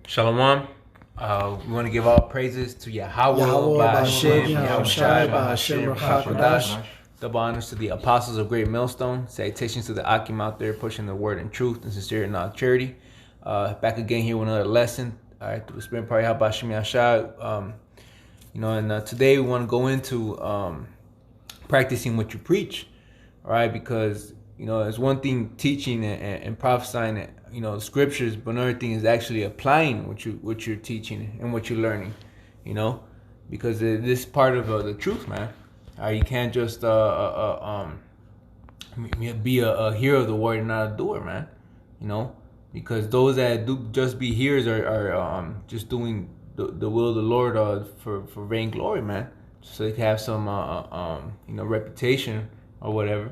Shalom. We want to give all praises to Yahweh, Ba'ashem, Yahushai, Ba'ashem, Hakodash. Double honors to the apostles of Great Millstone. Salutations to the Akim out there pushing the word in truth and sincerity and not charity. Back again here with another lesson. All right, through the Spirit Party, Ba'ashem, Yahshai. And today we want to go into practicing what you preach. All right, because it's one thing teaching and prophesying, the scriptures, but another thing is actually applying what you're teaching and what you're learning, because this is part of the truth, man. You can't just be a hearer of the word and not a doer, man. Because those that do just be hearers are just doing the will of the Lord for vain glory, man, so they can have some reputation or whatever.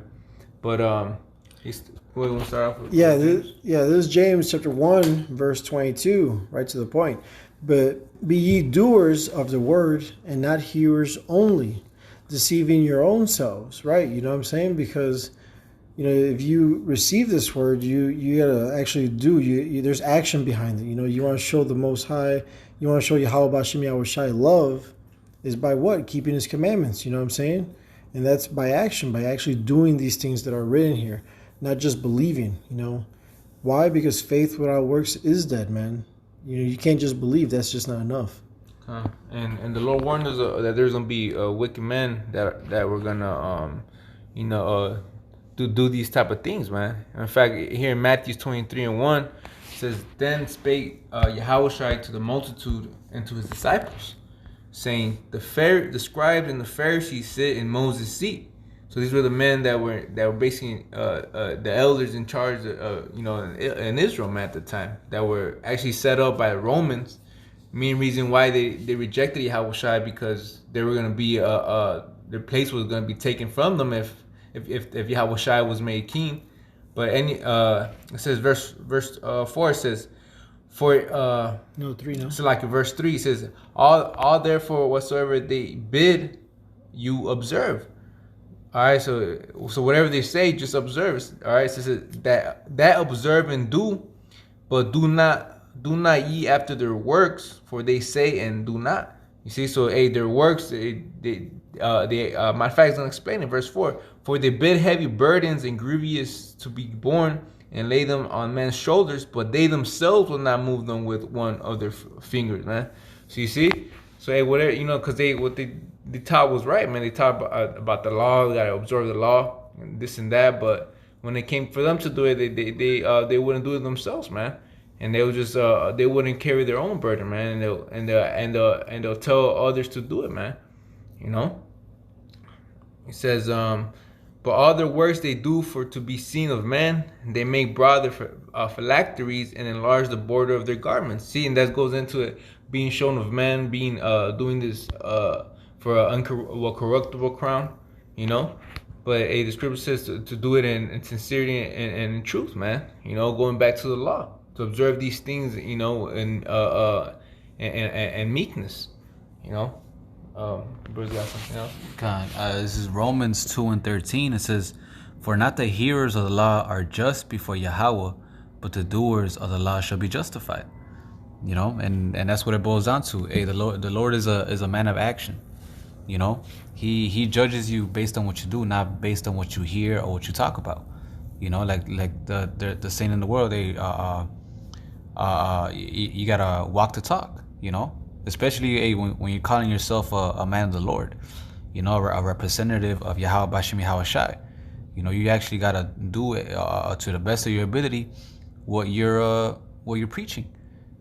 But we want to start off with this is James chapter 1 verse 22, right to the point. But be ye doers of the word and not hearers only, deceiving your own selves, right? You know what I'm saying? Because if you receive this word, you gotta actually do. There's action behind it. You want to show the Most High. You want to show Yahweh B'Shem Yahushai love is by what? Keeping His commandments. You know what I'm saying? And that's by action, by actually doing these things that are written here, not just believing. Why? Because faith without works is dead, man. You can't just believe. That's just not enough. And the Lord warned us that there's gonna be wicked men that we're gonna do these type of things, man. In fact, here in Matthew 23:1 it says, "Then spake Yahushua to the multitude and to his disciples, saying, the scribes and the Pharisees sit in Moses' seat." So these were the men that were basically the elders in charge, in Israel, man, at the time, that were actually set up by the Romans. Main reason why they rejected Yahushua, because they were going to be their place was going to be taken from them if Yahushua was made king. But it says verse 4, it says, So like in verse 3 it says, all therefore whatsoever they bid you observe. All right, so whatever they say, just observe. All right, so it says that observe and do, but do not ye after their works, for they say and do not. You see, so their works, my fact is gonna explain in verse 4. For they bid heavy burdens and grievous to be borne, and lay them on men's shoulders, but they themselves will not move them with one of their fingers, man. So you see, so whatever, because what they taught was right, man. They taught about the law. We gotta observe the law and this and that. But when it came for them to do it, they wouldn't do it themselves, man. And they would just they wouldn't carry their own burden, man. And they'll tell others to do it, man. It says, but all their works they do for to be seen of men. They make broad their phylacteries and enlarge the border of their garments. See, and that goes into it being shown of men, being doing this for a corruptible crown, But the scripture says to do it in sincerity and in truth, man. Going back to the law, to observe these things, and meekness, Bruce got something else? God, this is Romans 2:13. It says, "For not the hearers of the law are just before Yahweh, but the doers of the law shall be justified." And that's what it boils down to. The Lord is a man of action. He judges you based on what you do, not based on what you hear or what you talk about. Like the saying in the world, you gotta walk the talk. Especially when you're calling yourself a man of the Lord, a representative of Yahweh B'Shem Yahushai. You actually gotta do it to the best of your ability what you're preaching.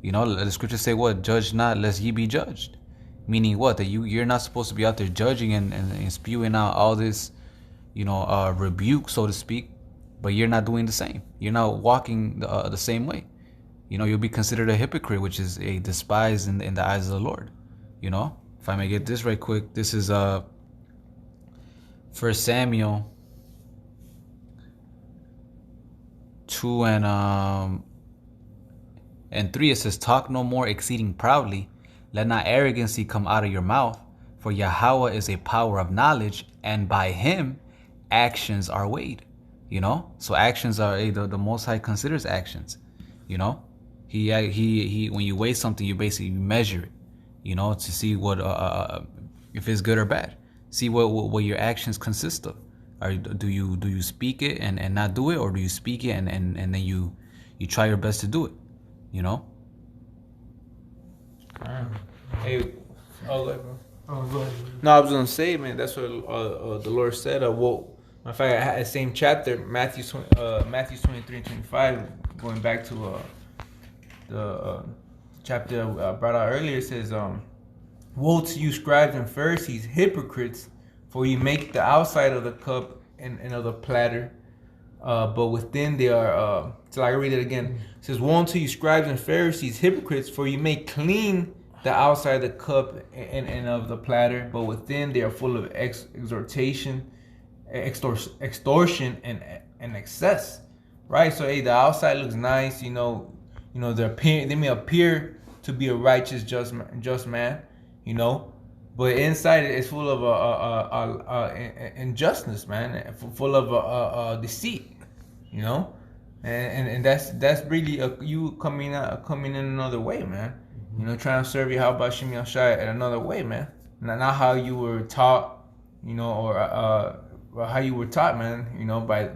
The scriptures say, "What? Judge not, lest ye be judged." Meaning what? That you're not supposed to be out there judging and spewing out all this, rebuke, so to speak, but you're not doing the same. You're not walking the same way. You'll be considered a hypocrite, which is a despised in the eyes of the Lord. If I may get this right quick, this is 1 Samuel 2 and 3. It says, "Talk no more exceeding proudly, let not arrogancy come out of your mouth, for Yahweh is a power of knowledge, and by Him actions are weighed." So actions are the Most High considers actions. He when you weigh something, you basically measure it, you know, to see what if it's good or bad. See what your actions consist of. Or do you speak it and not do it, or do you speak it and then you try your best to do it, you know? Hey, oh, go ahead, bro. Oh, go ahead. No, I was gonna say, man, that's what the Lord said. Well, in fact, I had the same chapter, Matthew 23 and 25, going back to the chapter I brought out earlier. It says, "Woe to you, scribes and Pharisees, hypocrites! For you make the outside of the cup and of the platter, but within they are." So I read it again. It says, "Woe unto you, scribes and Pharisees, hypocrites! For you make clean the outside of the cup and of the platter, but within they are full of extortion and excess." Right. So hey, the outside looks nice. You know, they may appear to be a righteous, just man. You know, but inside it's full of injustice, man. Full of deceit. You know, and that's really you coming in another way, man. You know, trying to serve you. How about Shimi Shai in another way, man? Not how you were taught, you know, or how you were taught, man. You know, by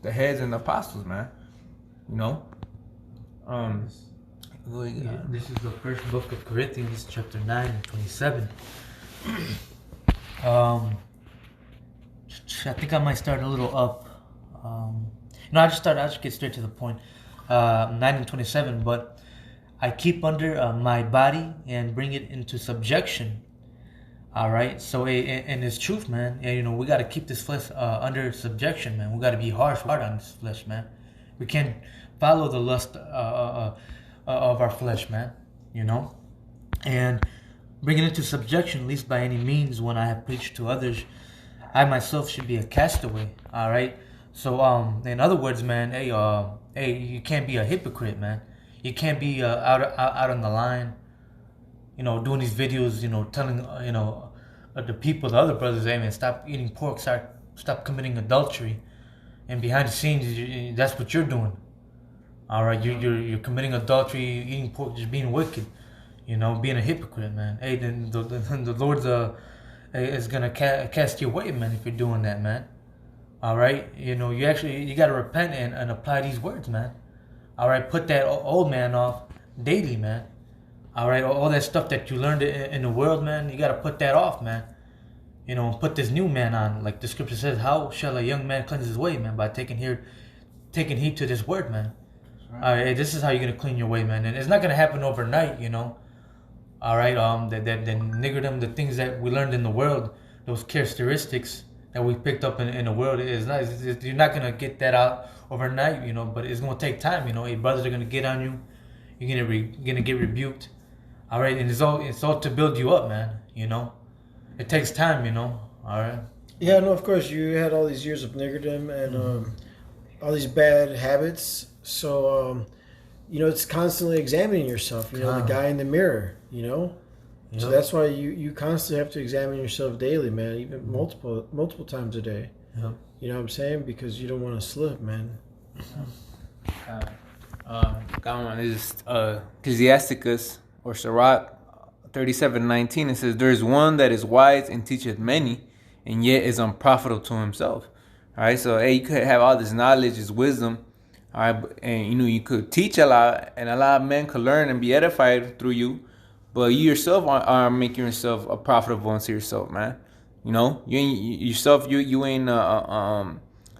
the heads and the apostles, man. You know. This is the first book of Corinthians, chapter 9 and 27. I think I might start a little up. I just get straight to the point. 9 and 27, but I keep under my body and bring it into subjection. All right. So, and it's truth, man. And, you know, we got to keep this flesh under subjection, man. We got to be hard on this flesh, man. We can't follow the lust of our flesh, man. You know, and bring it into subjection, at least by any means. When I have preached to others, I myself should be a castaway. All right. So, in other words, man, hey, you can't be a hypocrite, man. You can't be out on the line, you know, doing these videos, you know, telling, the people, the other brothers, hey, man, stop eating pork, stop committing adultery. And behind the scenes, that's what you're doing. All right, you're committing adultery, eating pork, just being wicked, you know, being a hypocrite, man. Hey, then the Lord's is going to cast you away, man, if you're doing that, man. All right, you know, you got to repent and apply these words, man. All right, put that old man off daily, man. All right, all that stuff that you learned in the world, man, you got to put that off, man. You know, put this new man on. Like the scripture says, how shall a young man cleanse his way, man? By taking heed to this word, man. Right. All right, this is how you're going to clean your way, man. And it's not going to happen overnight, you know. All right, the niggerdom, the things that we learned in the world, those characteristics that we picked up in the world, you're not going to get that out overnight, you know, but it's going to take time, you know. Your brothers are going to get on you. You're going to get rebuked. All right, and it's all to build you up, man, you know. It takes time, you know. All right. Yeah, no, of course. You had all these years of niggerdom and all these bad habits. So, you know, it's constantly examining yourself. You know, the guy in the mirror, you know. Yep. So that's why you constantly have to examine yourself daily, man, even multiple times a day. Yep. You know what I'm saying? Because you don't want to slip, man. This is Ecclesiasticus or Sirach 37:19. It says, "There is one that is wise and teacheth many, and yet is unprofitable to himself." All right, so hey, you could have all this knowledge, this wisdom, all right, and you know you could teach a lot, and a lot of men could learn and be edified through you, but you yourself are making yourself a profitable unto yourself, man. You know, you ain't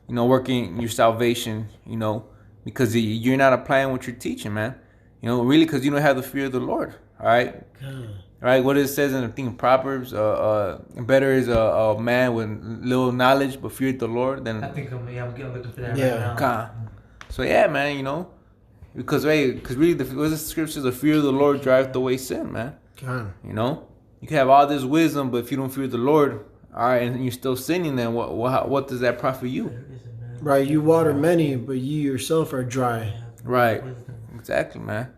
working your salvation, you know, because you're not applying what you're teaching, man. You know, really, because you don't have the fear of the Lord. All right. All right. What it says in the thing of Proverbs, better is a man with little knowledge but feared the Lord than. I think I'm looking for that right now. So yeah, man, you know, because really, what the scripture says, the fear of the Lord driveth away sin, man. You know, you can have all this wisdom, but if you don't fear the Lord, all right, and you're still sinning, then what does that profit you? Right. You water many, but you yourself are dry. Right. Exactly, man.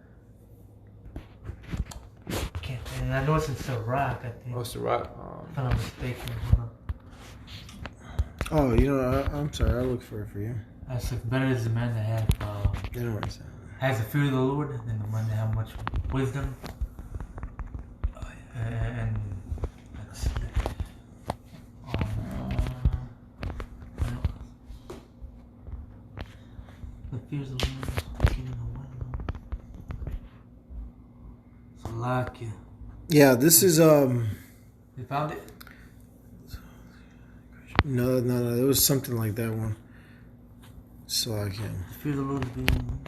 And I know it's in Sirach, I think. Oh, Sirach. If I'm not mistaken. Oh, you know, I'm sorry. I'll look for it for you. I said, better is the man that had. I know what I'm saying. has the fear of the Lord, and the man that have much wisdom, and let's see, the fears of the Lord is keeping the wisdom. Salakia. Yeah, this is You found it? no, it was something like that one. Slakia. The fear of the Lord is being.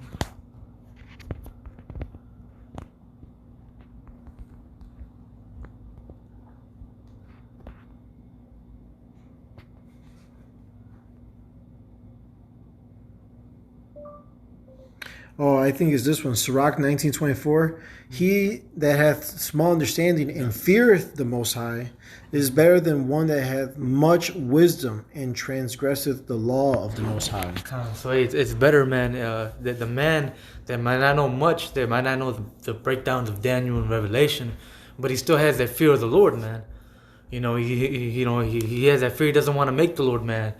Oh, I think it's this one. Sirach 19:24. He that hath small understanding and feareth the Most High is better than one that hath much wisdom and transgresseth the law of the Most High. So it's better, man. That the man that might not know much, that might not know the breakdowns of Daniel and Revelation, but he still has that fear of the Lord, man. You know, he has that fear. He doesn't want to make the Lord mad.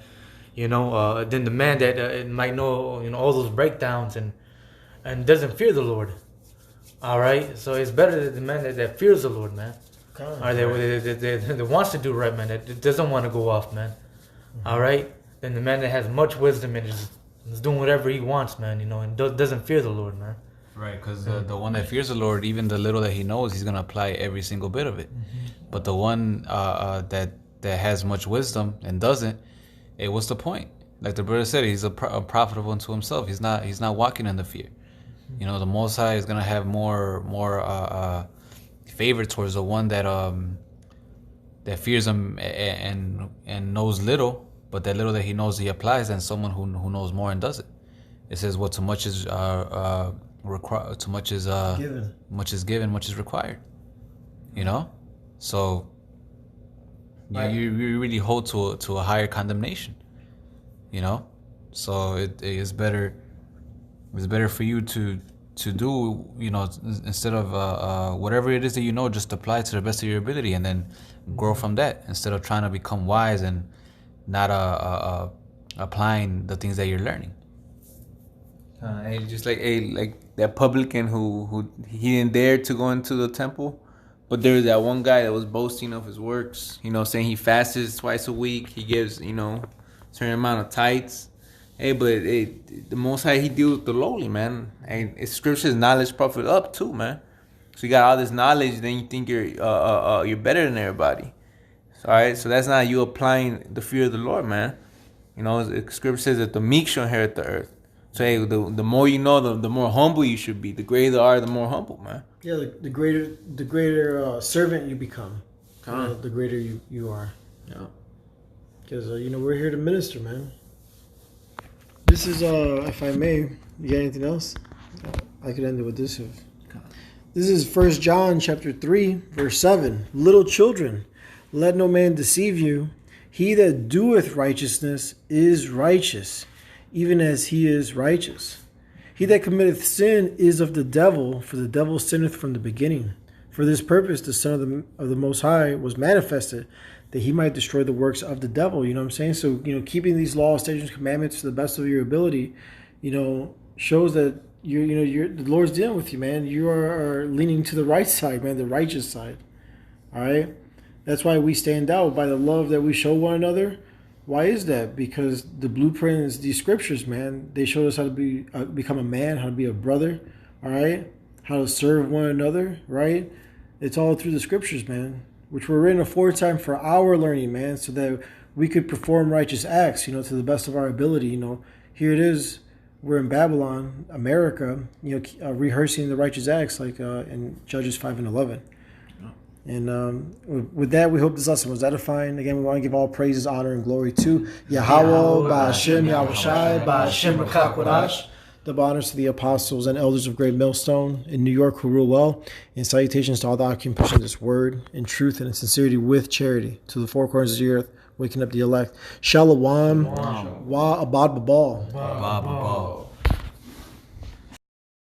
You know, then the man that might know all those breakdowns and doesn't fear the Lord. All right, so it's better than the man that fears the Lord, man. All right, that wants to do right, man. That doesn't want to go off, man. All right, then the man that has much wisdom and is doing whatever he wants, man. And doesn't fear the Lord, man. Right, because the one that fears the Lord, even the little that he knows, he's gonna apply every single bit of it. Mm-hmm. But the one that has much wisdom and doesn't, hey, what's the point? Like the brother said, he's a profitable unto himself. He's not walking in the fear. The Most High is gonna have more favor towards the one that fears him and knows little, but that little that he knows he applies, than someone who knows more and does it. It says, "What too much is too much is Given. Much is given, much is required." So Right. you really hold to a higher condemnation. So it is better. It's better for you to do, instead of whatever it is that just apply to the best of your ability and then grow from that, instead of trying to become wise and not applying the things that you're learning. And just like that publican who he didn't dare to go into the temple, but there was that one guy that was boasting of his works, saying he fasts twice a week, he gives certain amount of tithes. Hey, but the Most High, he deals with the lowly, man. And it's scripture's knowledge profit up too, man. So you got all this knowledge, then you think you're better than everybody. All right, so that's not you applying the fear of the Lord, man. Scripture says that the meek shall inherit the earth. So hey, the more you know, the more humble you should be. The greater the are, the more humble, man. Yeah, the greater servant you become, the greater you are. Yeah. Because we're here to minister, man. This is, if I may, you got anything else? I could end it with this. This is 1 John chapter 3, verse 7. Little children, let no man deceive you. He that doeth righteousness is righteous, even as he is righteous. He that committeth sin is of the devil, for the devil sinneth from the beginning. For this purpose the Son of the Most High was manifested, that he might destroy the works of the devil. You know what I'm saying? So, keeping these laws, statutes, commandments to the best of your ability, shows that you're the Lord's dealing with you, man. You are leaning to the right side, man, the righteous side. All right? That's why we stand out by the love that we show one another. Why is that? Because the blueprints, these scriptures, man, they show us how to become a man, how to be a brother, all right? How to serve one another, right? It's all through the scriptures, man, which were written aforetime for our learning, man, so that we could perform righteous acts, to the best of our ability. Here it is, we're in Babylon, America, rehearsing the righteous acts, like in Judges 5 and 11. And with that, we hope this lesson was edifying. Again, we want to give all praises, honor, and glory to Yahweh, Ba'ashem, Yahushai, Ba'ashem, Rakakwadash. Double honors to the apostles and elders of Great Millstone in New York who rule well. And salutations to all the occupants pushing this word in truth and in sincerity with charity to the four corners of the earth, waking up the elect. Shalom. Wa abad babal.